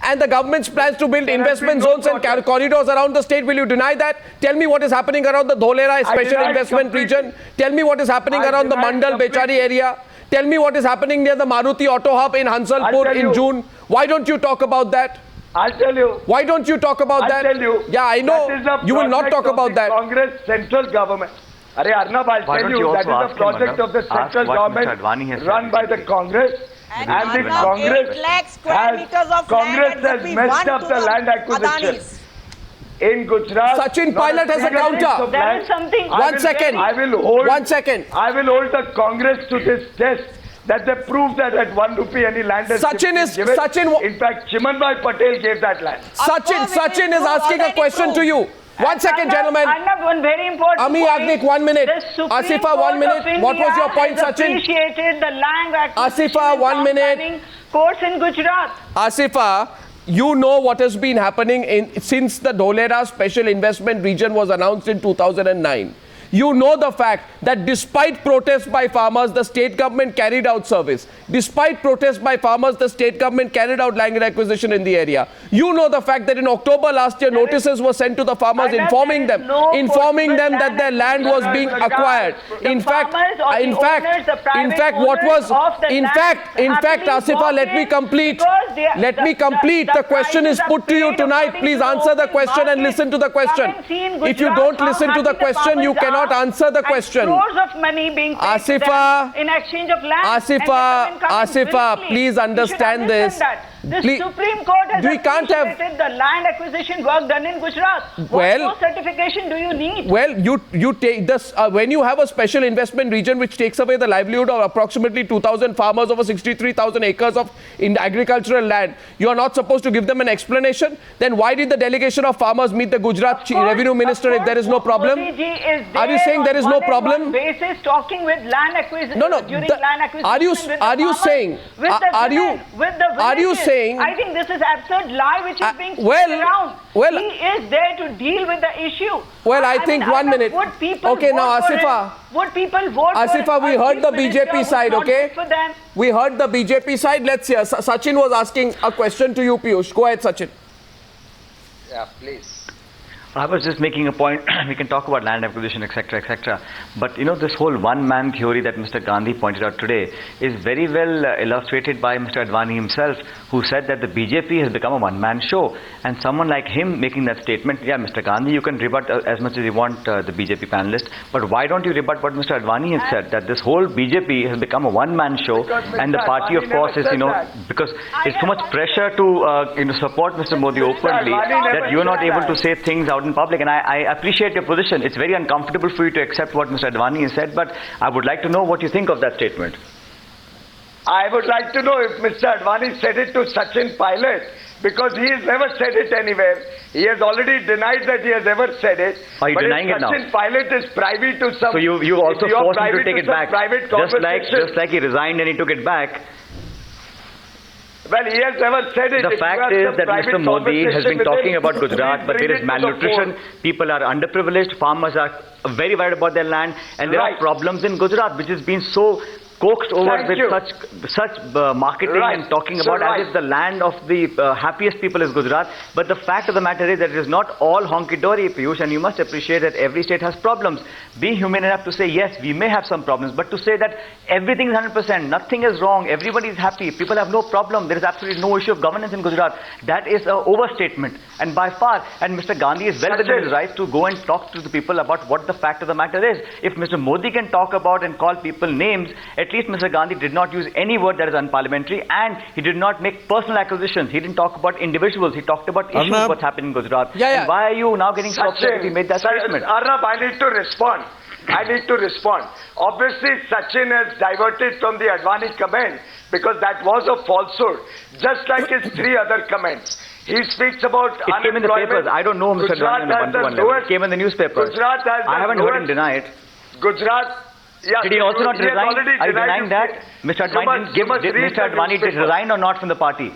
and the government's plans to build investment zones and corridors around the state. Will you deny that? Tell me what is happening around the Dholera special investment region. Tell me what is happening around the Mandal Bechari area. Tell me what is happening near the Maruti Auto Hub in Hansalpur in June. Why don't you talk about that? I'll tell you. Why don't you talk about that? I'll tell you. Yeah, I know. You will not talk about that. Congress central government. Arnab, I'll tell you, that is a project of the central government run by the Congress. And the Congress has messed up the land acquisition. In Gujarat, Sachin Pilot has a counter. There is something. One second. I will hold the Congress to this test. That they prove that at 1 rupee any land is given. In fact, Chimanbhai Patel gave that land. Sachin is asking a question to you. 1 second, gentlemen. One very important Ami Yagnik, 1 minute. Asifa, 1 minute. What was your point, Sachin? Appreciated the land acquisition Asifa, 1 minute. Courts in Gujarat. Asifa, you know what has been happening since the Dholera Special Investment Region was announced in 2009. You know the fact that despite protests by farmers, the state government carried out service. Despite protests by farmers, the state government carried out land acquisition in the area. You know the fact that in October last year, notices were sent to the farmers informing them that their land was being acquired. In fact, Asifa, let me complete. The question is put to you tonight. Please answer the question and listen to the question. If you don't listen to the question, you cannot answer the question. Crores of money being paid Asifa, in exchange of land. Asifa, please understand this. The Supreme Court has appreciated the land acquisition work done in Gujarat. What more certification do you need? Well, you take this when you have a special investment region which takes away the livelihood of approximately 2,000 farmers over 63,000 acres of agricultural land. You are not supposed to give them an explanation. Then why did the delegation of farmers meet the Gujarat Revenue Minister if there is no problem? Are you saying there is no problem? Basis talking with land acquisition. During land acquisition. Are you saying? Are you saying? I think this is absurd lie which is being spread around. Well, he is there to deal with the issue. Well, I think 1 minute. Okay, now Asifa. Would people vote Asifa, we heard the BJP side, okay? We heard the BJP side. Let's hear. Sachin was asking a question to you, Piyush. Go ahead, Sachin. Yeah, please. I was just making a point. We can talk about land acquisition, etc., etc. But you know, this whole one-man theory that Mr. Gandhi pointed out today is very well illustrated by Mr. Advani himself, who said that the BJP has become a one-man show. And someone like him making that statement, yeah, Mr. Gandhi, you can rebut as much as you want the BJP panelist, but why don't you rebut what Mr. Advani has said, that this whole BJP has become a one-man show, and the party, of course, is, because it's so much pressure to support Mr. Modi openly that you're not able to say things out in public. And I appreciate your position. It's very uncomfortable for you to accept what Mr. Advani has said, but I would like to know what you think of that statement. I would like to know if Mr. Advani said it to Sachin Pilot, because he has never said it anywhere. He has already denied that he has ever said it. Are you denying it now? Sachin Pilot is privy to some... So you also forced him to take it back, just like he resigned and he took it back. Well, he has never said it. The fact is that Mr. Modi has been talking about Gujarat, but there is malnutrition, people are underprivileged, farmers are very worried about their land, and there are problems in Gujarat, which has been so coaxed over with such marketing and talking about as if the land of the happiest people is Gujarat. But the fact of the matter is that it is not all honky-dory, Piyush, and you must appreciate that every state has problems. Be human enough to say, yes, we may have some problems, but to say that everything is 100%, nothing is wrong, everybody is happy, people have no problem, there is absolutely no issue of governance in Gujarat, that is an overstatement. And by far, and Mr. Gandhi is well within his rights to go and talk to the people about what the fact of the matter is. If Mr. Modi can talk about and call people names, at least Mr. Gandhi did not use any word that is unparliamentary, and he did not make personal accusations. He didn't talk about individuals. He talked about issues, what's happening in Gujarat. And why are you now getting so upset if he made that statement? Arnab, I need to respond. Obviously, Sachin has diverted from the Advani comment because that was a falsehood, just like his 3 other comments. He speaks about unemployment. It came in the papers. I don't know, Mr. Advani, on a one-to-one level. It came in the newspapers. I haven't heard him deny it. Did he also not resign? Are you denying that? Mr. Advani did Mr. Advani resign or not from the party?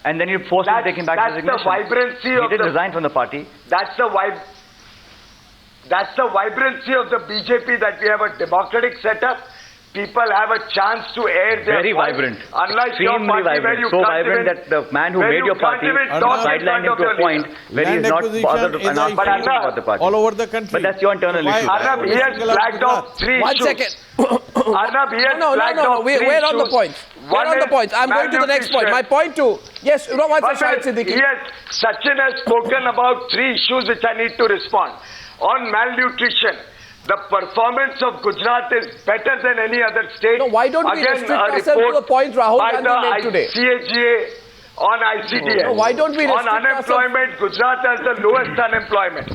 And then you forced him to take him back to resignation. He did resign from the party. That's the vibrancy of the BJP, that we have a democratic setup. people have a chance to air their Very voice. vibrant. Unlike your Extremely party, where vibrant. you So can't vibrant even, that the man who where made you your can't party even talk in sidelined front him of to a your point leader. where he is Land not bothered acquisition is enough a to But talk about the party. all over the country. But that's your internal Why- issue. Arnab, he has Single flagged Gujarat. off three One issues. second. Arnab, he has No. flagged off three We're on the issues. point. We're One on the is point. I'm going to the next point. My malnutrition. point two. Yes, one But second, Shahid Siddiqui. Sachin has spoken about three issues which I need to respond. On malnutrition, the performance of Gujarat is better than any other state. No, why don't we Again, restrict a ourselves to report the point Rahul by Gandhi the made today? CAGA on ICDS. No, why don't we On restrict unemployment, Gujarat has the lowest unemployment.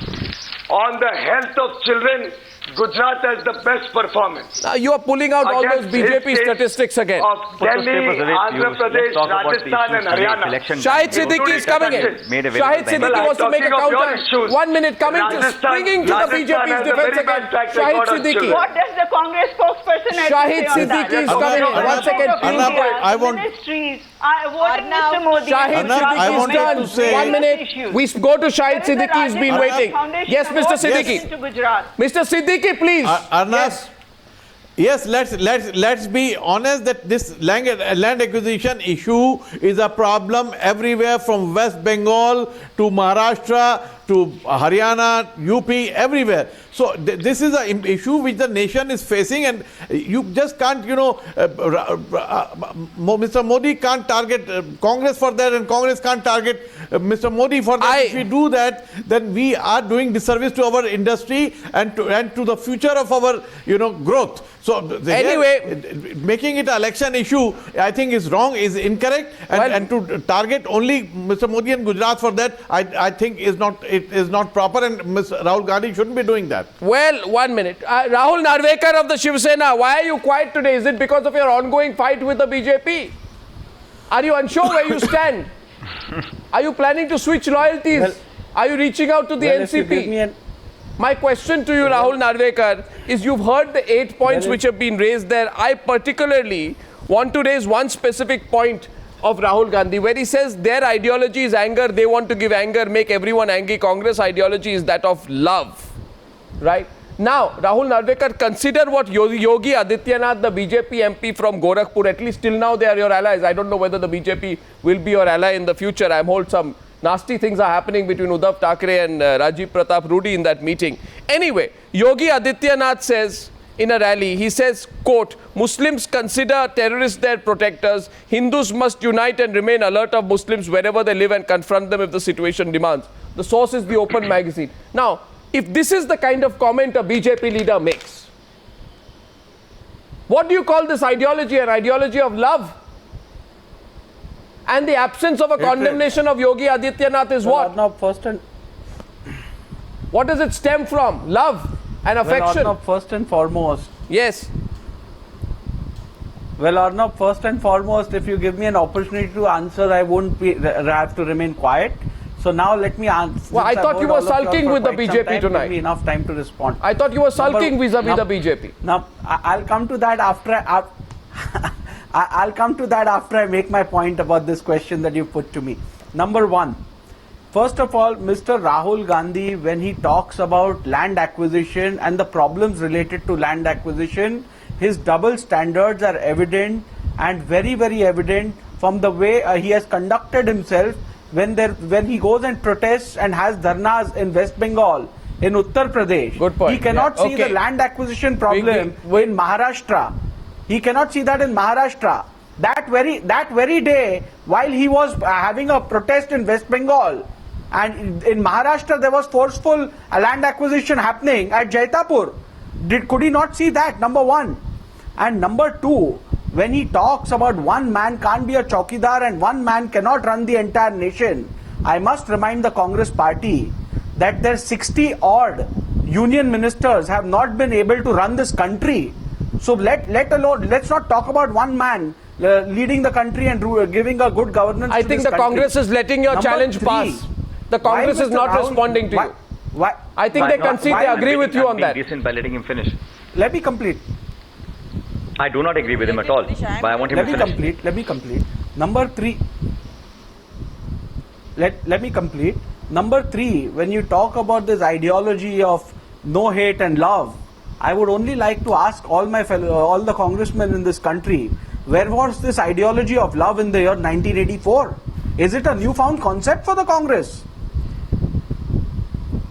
On the health of children, Gujarat has the best performance. Now you are pulling out all those Against his BJP state statistics again. Of Put those Delhi, papers away, Andhra Piyush. Pradesh, Let's talk about the Rajasthan issues and today. Haryana. Election Shahid time. Siddiqui is coming in. Made available Shahid by Siddiqui NDTV. wants to make a Talking of your counter. issues. 1 minute, coming to Rajasthan- springing to the Rajasthan BJP's has a defense very again. bad track Shahid record on Siddiqui. children. What does the Congress spokesperson have Shahid to say on that? Siddiqui is The coming in. government One of second, India, Arnab, I want- ministries are voting Arnab, Mr. Modi. Shahid Arnab, Siddiqui I is wanted done. to say- 1 minute. Issues. We go to Shahid There is a Siddiqui. He's been Rajiv waiting. Foundation Yes, Mr. award Siddiqui. given to Gujarat. Mr. Siddiqui, please. Arnab, yes, let's be honest that this land acquisition issue is a problem everywhere from West Bengal to Maharashtra to Haryana, UP, everywhere. So this is an issue which the nation is facing, and you just can't, Mr. Modi can't target Congress for that, and Congress can't target Mr. Modi for that. If we do that, then we are doing disservice to our industry and to the future of our growth. So Anyway, making it an election issue, I think is wrong, is incorrect, and to target only Mr. Modi and Gujarat for that, I think is not proper, and Ms. Rahul Gandhi shouldn't be doing that. Well, 1 minute. Rahul Narvekar of the Shiv Sena, why are you quiet today? Is it because of your ongoing fight with the BJP? Are you unsure where you stand? Are you planning to switch loyalties? Are you reaching out to the NCP? My question to you, Rahul Narvekar, is you've heard the 8 points which have been raised there. I particularly want to raise one specific point of Rahul Gandhi, where he says their ideology is anger, they want to give anger, make everyone angry. Congress ideology is that of love. Right? Now, Rahul Narvekar, consider what Yogi Adityanath, the BJP MP from Gorakhpur, at least till now they are your allies. I don't know whether the BJP will be your ally in the future. I'm told some nasty things are happening between Uddhav Thackeray and Rajiv Pratap Rudy in that meeting. Anyway, Yogi Adityanath says in a rally, he says, quote, Muslims consider terrorists their protectors. Hindus must unite and remain alert of Muslims wherever they live and confront them if the situation demands. The source is the Open magazine. Now, if this is the kind of comment a BJP leader makes, what do you call this ideology? An ideology of love? And the absence of a condemnation of Yogi Adityanath is what? Arnab, first and What does it stem from? Love and affection? Arnab, first and foremost. Yes. Well, Arnab, first and foremost, if you give me an opportunity to answer, I won't have to remain quiet. So now let me answer. Well, I thought you were sulking with the BJP tonight. Give me enough time to respond. I thought you were sulking vis-a-vis the BJP. Now, I'll come to that after. I'll come to that after I make my point about this question that you put to me. Number one, first of all, Mr. Rahul Gandhi, when he talks about land acquisition and the problems related to land acquisition, his double standards are evident and very, very evident from the way he has conducted himself when he goes and protests and has dharnas in West Bengal, in Uttar Pradesh. Good point. He cannot see the land acquisition problem in Maharashtra. He cannot see that in Maharashtra. That very day, while he was having a protest in West Bengal, and in Maharashtra there was forceful land acquisition happening at Jaitapur. Could he not see that? Number one. And number two, when he talks about one man can't be a chowkidar and one man cannot run the entire nation, I must remind the Congress party that their 60 odd union ministers have not been able to run this country. So let's not talk about one man leading the country and giving a good governance. I think the Congress is letting your challenge pass. The Congress is not responding to you. Why? I think they concede they agree with you on that. Decent by letting him finish. Let me complete. I do not agree with him at all, but I want him to finish. Let me complete. Number three. Let me complete. Number three, when you talk about this ideology of no hate and love, I would only like to ask all the congressmen in this country, where was this ideology of love in the year 1984? Is it a newfound concept for the Congress?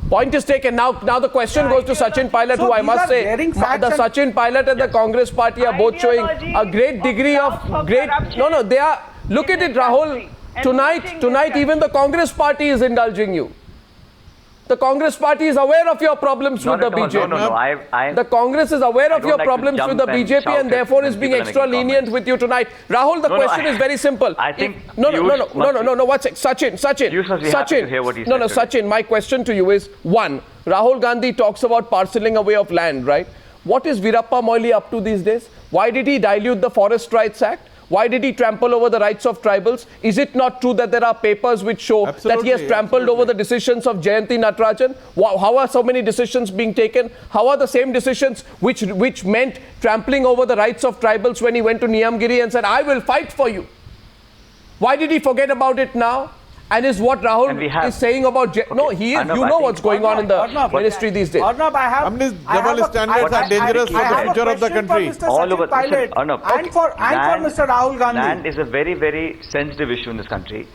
Point is taken. Now the question goes to Sachin Pilot, So who I these must are say, glaring facts the Sachin Pilot and the Congress party are both showing a great degree of corruption, they are, look at it, Rahul. Tonight even the Congress party is indulging you. The Congress party is aware of your problems with the BJP. No. The Congress is aware of your like to problems jump with the and BJP shout and at therefore when is being people are extra making lenient comments. with you tonight. Rahul, the question is very simple. I think No, Piyush what's it? Sachin. Piyush must be happy to hear what he said today. Sachin, my question to you is, one, Rahul Gandhi talks about parceling away of land, right? What is Veerappa Moily up to these days? Why did he dilute the Forest Rights Act? Why did he trample over the rights of tribals? Is it not true that there are papers which show that he has trampled over the decisions of Jayanti Natarajan? How are so many decisions being taken? How are the same decisions which meant trampling over the rights of tribals when he went to Niyamgiri and said, I will fight for you? Why did he forget about it now? And is what Rahul is saying about... No, he is. Arnab, you know what's going on in the ministry these days. Arnab, These double standards are dangerous for the future of the country. All over. Listen, Arnab, And for Mr. Rahul Gandhi. Land is a very, very sensitive issue in this country.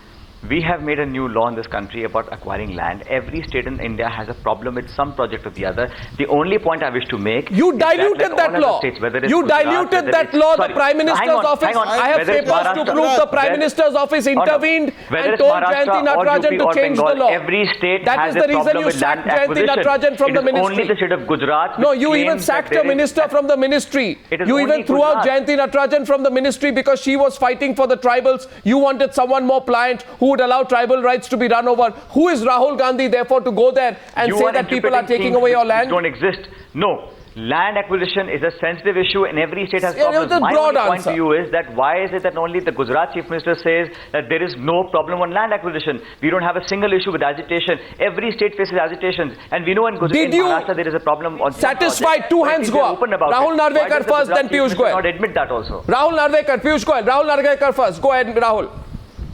We have made a new law in this country about acquiring land. Every state in India has a problem with some project or the other. The only point I wish to make... You diluted that law. You diluted that law. The Prime Minister's office... I have papers to prove the Prime Minister's office intervened and told Jayanti Natarajan to change the law. Every state that has is a the reason problem you with land sacked Jayanti acquisition. Natarajan from the It is ministry. only the state of Gujarat... No, you even sacked a minister from the ministry. You even threw out Jayanti Natarajan from the ministry because she was fighting for the tribals. You wanted someone more pliant who would allow tribal rights to be run over. Who is Rahul Gandhi therefore to go there and say that people are taking away your land? Don't exist. No. Land acquisition is a sensitive issue and every state has problems. The My broad only point answer to you is that why is it that only the Gujarat Chief Minister says that there is no problem on land acquisition? We don't have a single issue with agitation. Every state faces agitations. And we know in Gujarat, in Maharashtra, there is a problem on... Satisfied? Two hands go up. Rahul Narvekar first, then Piyush Goyal. Not admit that also. Rahul Narvekar, Piyush Goyal. Rahul Narvekar first. Go ahead, Rahul.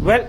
Well,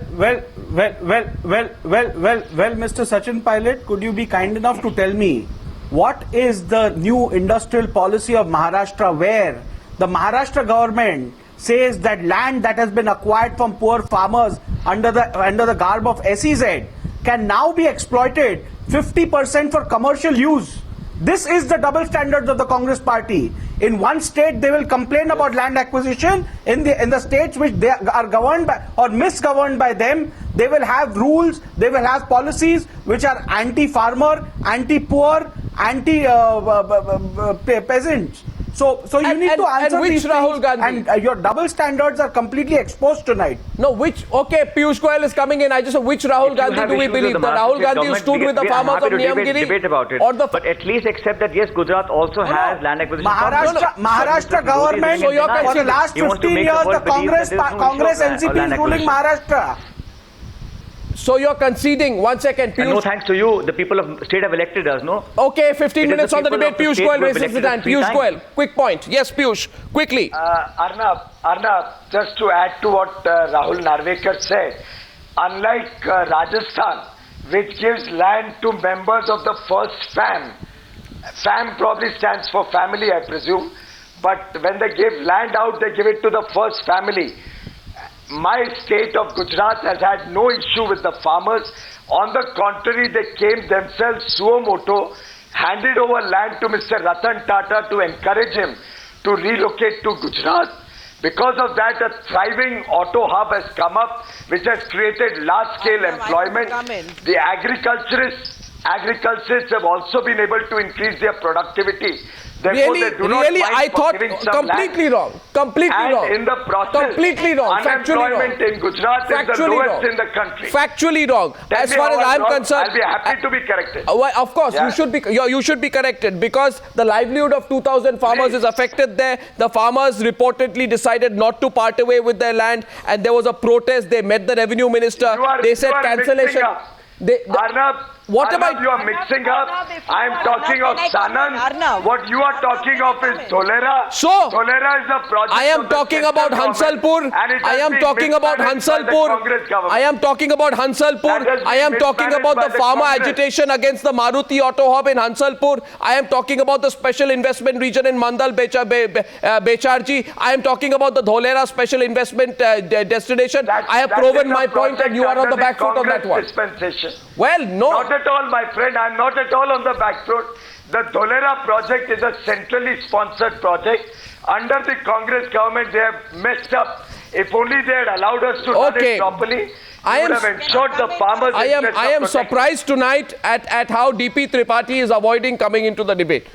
Mr. Sachin Pilot, could you be kind enough to tell me what is the new industrial policy of Maharashtra where the Maharashtra government says that land that has been acquired from poor farmers under the garb of SEZ can now be exploited 50% for commercial use? This is the double standards of the Congress party. In one state, they will complain about land acquisition. In the states which they are governed by or misgoverned by them, they will have rules, they will have policies which are anti-farmer, anti-poor, anti-peasants. So you need to answer these Rahul things, Gandhi? and your double standards are completely exposed tonight. No, okay, Piyush Goyal is coming in. I just which Rahul Gandhi do we believe? The Rahul Gandhi who stood with the farmers of Niyamgiri? Debate about it. But at least accept that yes, Gujarat also has land acquisition. Maharashtra government, for the last 15 years, the Congress NCP is ruling Maharashtra. So you're conceding, one second, Piyush. No thanks to you, the people of state have elected us, no? Okay, 15 minutes on the debate. Piyush Goyal raises the hand. Piyush Goyal, quick point. Yes, Piyush, quickly. Arnab, just to add to what Rahul Narvekar said, unlike Rajasthan, which gives land to members of the first FAM probably stands for family, I presume, but when they give land out, they give it to the first family. My state of Gujarat has had no issue with the farmers. On the contrary, they came themselves suo moto, handed over land to Mr. Ratan Tata to encourage him to relocate to Gujarat. Because of that, a thriving auto hub has come up, which has created large-scale employment. The agriculturists have also been able to increase their productivity. Therefore, really, I thought completely wrong. Completely wrong. In the process, completely wrong. Unemployment in Gujarat is the lowest in the country. Factually wrong. As far as I'm concerned, I'll be happy to be corrected. Of course, you should be corrected because the livelihood of 2,000 farmers is affected there. The farmers reportedly decided not to part away with their land, and there was a protest. They met the revenue minister. They said cancellation. Arnab, What am I? You are mixing up. Arnab, if you I am are talking not of connected, Sanand. Arnab. What you are talking of is Dholera. So, Dholera is a project. I am of the talking central about government, Hansalpur. and it I has am been talking about mismanaged by the Hansalpur. Congress government. I am talking about Hansalpur. That has been I am talking mismanaged about by the the farmer Congress. agitation against the Maruti auto hub in Hansalpur. I am talking about the special investment region in Mandal Becharji. I am talking about the Dholera special investment destination. I have proven my point and you are on the back foot on that one. Dispensation. Well, no. Not at all, my friend. I am not at all on the back foot. The Dholera project is a centrally sponsored project. Under the Congress government, they have messed up. If only they had allowed us to run it properly, I would have ensured the farmers' I am surprised tonight at how DP Tripathi is avoiding coming into the debate.